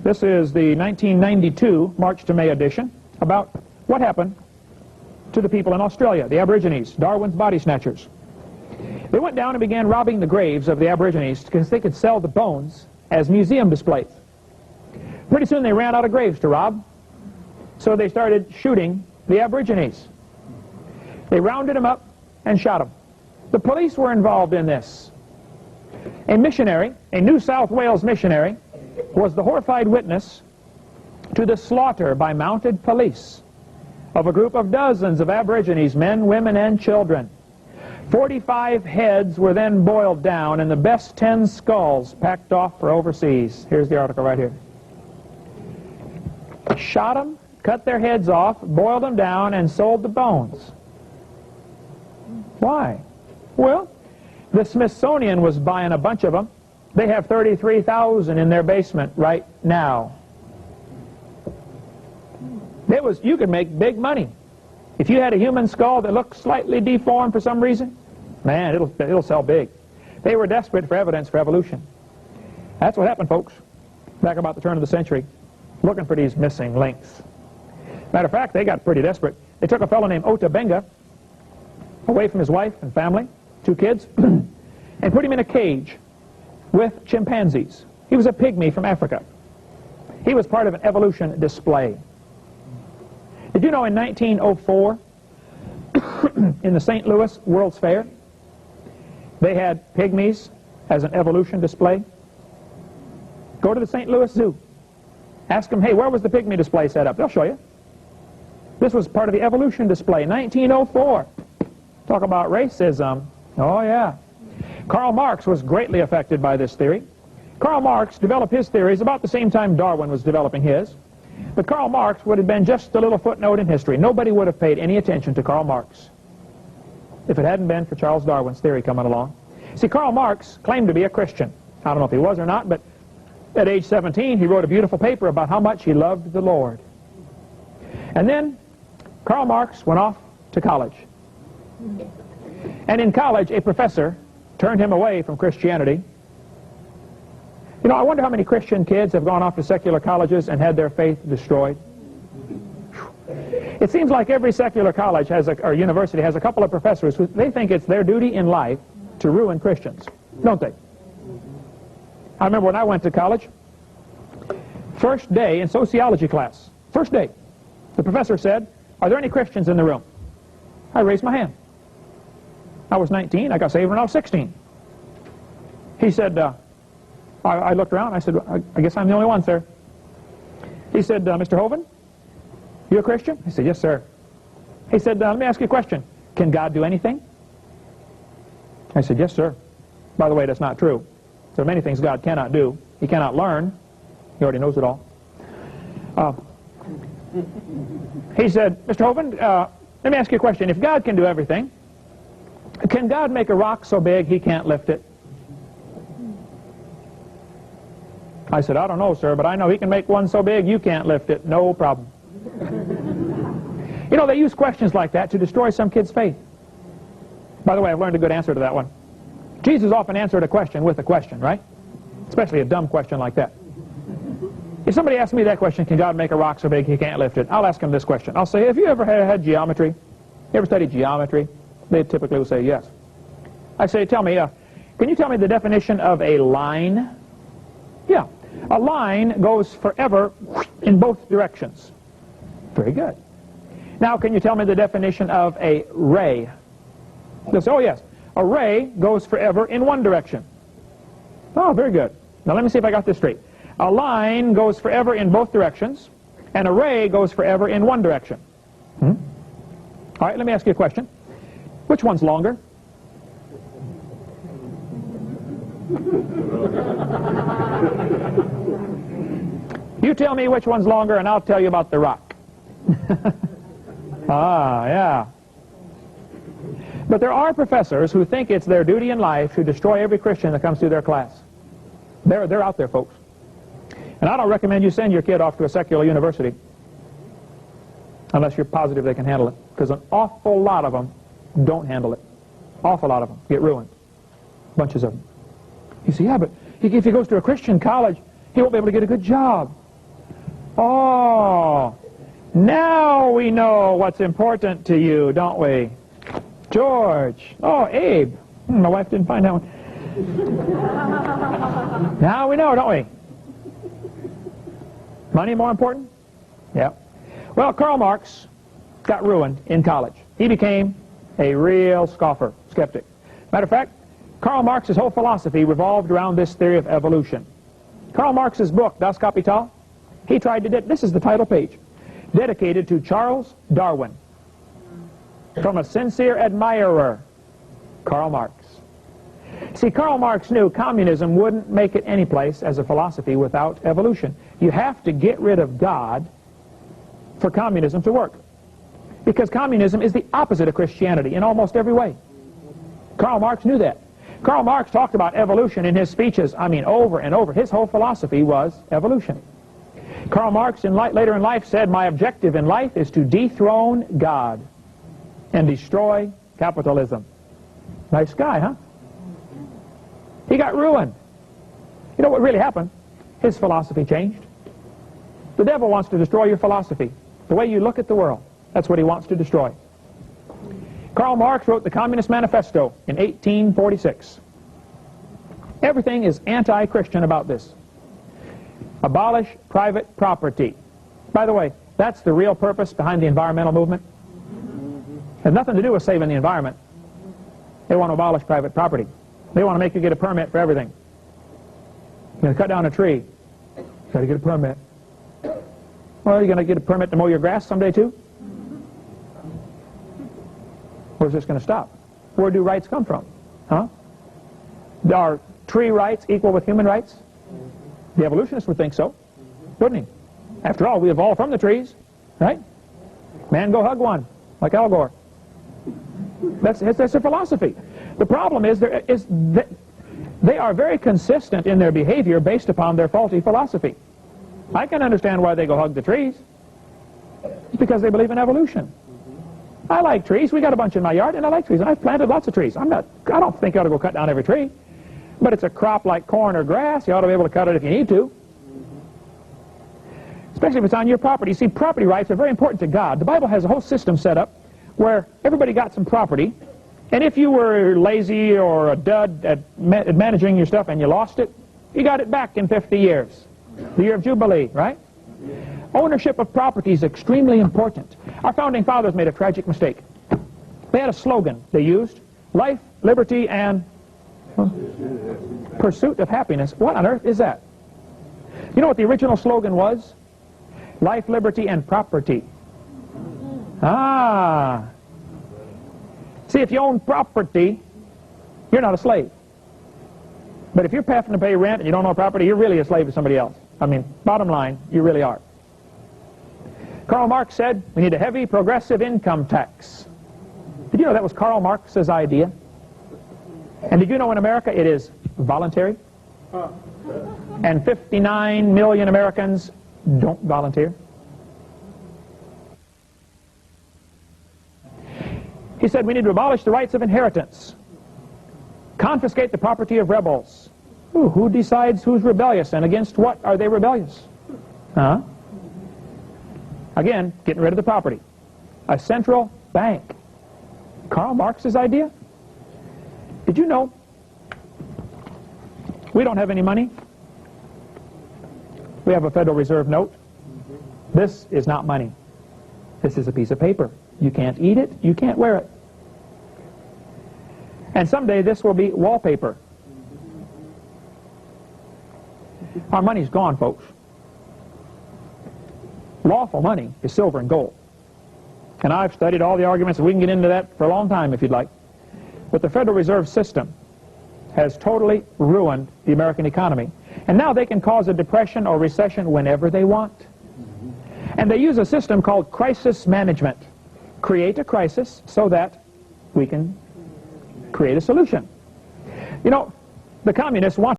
This is the 1992 March to May edition about what happened to the people in Australia, the Aborigines, Darwin's body snatchers. They went down and began robbing the graves of the Aborigines because they could sell the bones as museum displays. Pretty soon they ran out of graves to rob, so they started shooting the Aborigines. They rounded them up and shot them. The police were involved in this. A missionary, a New South Wales missionary, was the horrified witness to the slaughter by mounted police of a group of dozens of Aborigines, men, women, and children. 45 heads were then boiled down and the best 10 skulls packed off for overseas. Here's the article right here. Shot them, cut their heads off, boiled them down, and sold the bones. Why? Well, the Smithsonian was buying a bunch of them. They have 33,000 in their basement right now. You could make big money. If you had a human skull that looked slightly deformed for some reason, man, it'll sell big. They were desperate for evidence for evolution. That's what happened, folks, back about the turn of the century, looking for these missing links. Matter of fact, they got pretty desperate. They took a fellow named Ota Benga away from his wife and family, 2 kids, and put him in a cage with chimpanzees. He was a pygmy from Africa. He was part of an evolution display. Did you know in 1904, in the St. Louis World's Fair, they had pygmies as an evolution display? Go to the St. Louis Zoo. Ask them, hey, where was the pygmy display set up? They'll show you. This was part of the evolution display, 1904. Talk about racism. Oh, yeah. Karl Marx was greatly affected by this theory. Karl Marx developed his theories about the same time Darwin was developing his. But Karl Marx would have been just a little footnote in history. Nobody would have paid any attention to Karl Marx if it hadn't been for Charles Darwin's theory coming along. See, Karl Marx claimed to be a Christian. I don't know if he was or not, but at age 17, he wrote a beautiful paper about how much he loved the Lord. And then Karl Marx went off to college. And in college, a professor turned him away from Christianity. You know, I wonder how many Christian kids have gone off to secular colleges and had their faith destroyed. It seems like every secular college or university has a couple of professors who they think it's their duty in life to ruin Christians, don't they? I remember when I went to college, first day in sociology class, first day, the professor said, are there any Christians in the room? I raised my hand. I was 19, I got saved when I was 16. He said, I looked around, I said, I guess I'm the only one, sir. He said, Mr. Holvind, you a Christian? I said, yes, sir. He said, let me ask you a question. Can God do anything? I said, yes, sir. By the way, that's not true. There are many things God cannot do. He cannot learn. He already knows it all. He said, Mr. Holvind, let me ask you a question. If God can do everything, can God make a rock so big he can't lift it? I said, I don't know, sir, but I know he can make one so big you can't lift it. No problem. You know, they use questions like that to destroy some kid's faith. By the way, I've learned a good answer to that one. Jesus often answered a question with a question, right? Especially a dumb question like that. If somebody asks me that question, can God make a rock so big he can't lift it? I'll ask him this question. I'll say, have you ever had geometry? You ever studied geometry? They typically will say yes. I say, tell me, can you tell me the definition of a line? Yeah. A line goes forever in both directions. Very good. Now, can you tell me the definition of a ray? They'll say, oh, yes. A ray goes forever in one direction. Oh, very good. Now, let me see if I got this straight. A line goes forever in both directions, and a ray goes forever in one direction. All right, let me ask you a question. Which one's longer? You tell me which one's longer, and I'll tell you about the rock. Ah, yeah. But there are professors who think it's their duty in life to destroy every Christian that comes through their class. They're out there, folks. And I don't recommend you send your kid off to a secular university unless you're positive they can handle it, because an awful lot of them don't handle it. Awful lot of them get ruined. Bunches of them. You say, yeah, but if he goes to a Christian college, he won't be able to get a good job. Oh, now we know what's important to you, don't we? George. Oh, Abe. My wife didn't find that one. Now we know, don't we? Money more important? Yeah. Well, Karl Marx got ruined in college. He became a real scoffer, skeptic. Matter of fact, Karl Marx's whole philosophy revolved around this theory of evolution. Karl Marx's book, Das Kapital, he tried to, this is the title page, dedicated to Charles Darwin, from a sincere admirer, Karl Marx. See, Karl Marx knew communism wouldn't make it any place as a philosophy without evolution. You have to get rid of God for communism to work. Because communism is the opposite of Christianity in almost every way. Karl Marx knew that. Karl Marx talked about evolution in his speeches, over and over. His whole philosophy was evolution. Karl Marx later in life said, "My objective in life is to dethrone God and destroy capitalism." Nice guy, huh? He got ruined. You know what really happened? His philosophy changed. The devil wants to destroy your philosophy. The way you look at the world, that's what he wants to destroy. Karl Marx wrote the Communist Manifesto in 1846. Everything is anti-Christian about this. Abolish private property. By the way, that's the real purpose behind the environmental movement. It has nothing to do with saving the environment. They want to abolish private property. They want to make you get a permit for everything. You're going to cut down a tree. You've got to get a permit. Well, you're going to get a permit to mow your grass someday too? Where's this going to stop? Where do rights come from? Huh? Are tree rights equal with human rights? The evolutionist would think so, wouldn't he? After all, we evolved from the trees, right? Man, go hug one, like Al Gore. That's their philosophy. The problem is that they are very consistent in their behavior based upon their faulty philosophy. I can understand why they go hug the trees. It's because they believe in evolution. I like trees. We got a bunch in my yard, and I like trees. And I've planted lots of trees. I don't think you ought to go cut down every tree. But it's a crop like corn or grass. You ought to be able to cut it if you need to. Especially if it's on your property. You see, property rights are very important to God. The Bible has a whole system set up where everybody got some property. And if you were lazy or a dud at managing your stuff and you lost it, you got it back in 50 years. The year of Jubilee, right? Ownership of property is extremely important. Our founding fathers made a tragic mistake. They had a slogan they used: life, liberty, and pursuit of happiness. What on earth is that? You know what the original slogan was? Life, liberty, and property. Ah. See, if you own property, you're not a slave. But if you're having to pay rent and you don't own property, you're really a slave to somebody else. Bottom line, you really are. Karl Marx said we need a heavy progressive income tax. Did you know that was Karl Marx's idea? And did you know in America it is voluntary? And 59 million Americans don't volunteer. He said we need to abolish the rights of inheritance, confiscate the property of rebels. Ooh, who decides who's rebellious and against what are they rebellious? Huh? Again, getting rid of the property. A central bank. Karl Marx's idea? Did you know we don't have any money? We have a Federal Reserve note. This is not money. This is a piece of paper. You can't eat it. You can't wear it. And someday this will be wallpaper. Our money's gone, folks. Lawful money is silver and gold. And I've studied all the arguments, and we can get into that for a long time if you'd like. But the Federal Reserve System has totally ruined the American economy. And now they can cause a depression or recession whenever they want. And they use a system called crisis management. Create a crisis so that we can create a solution. You know, the communists want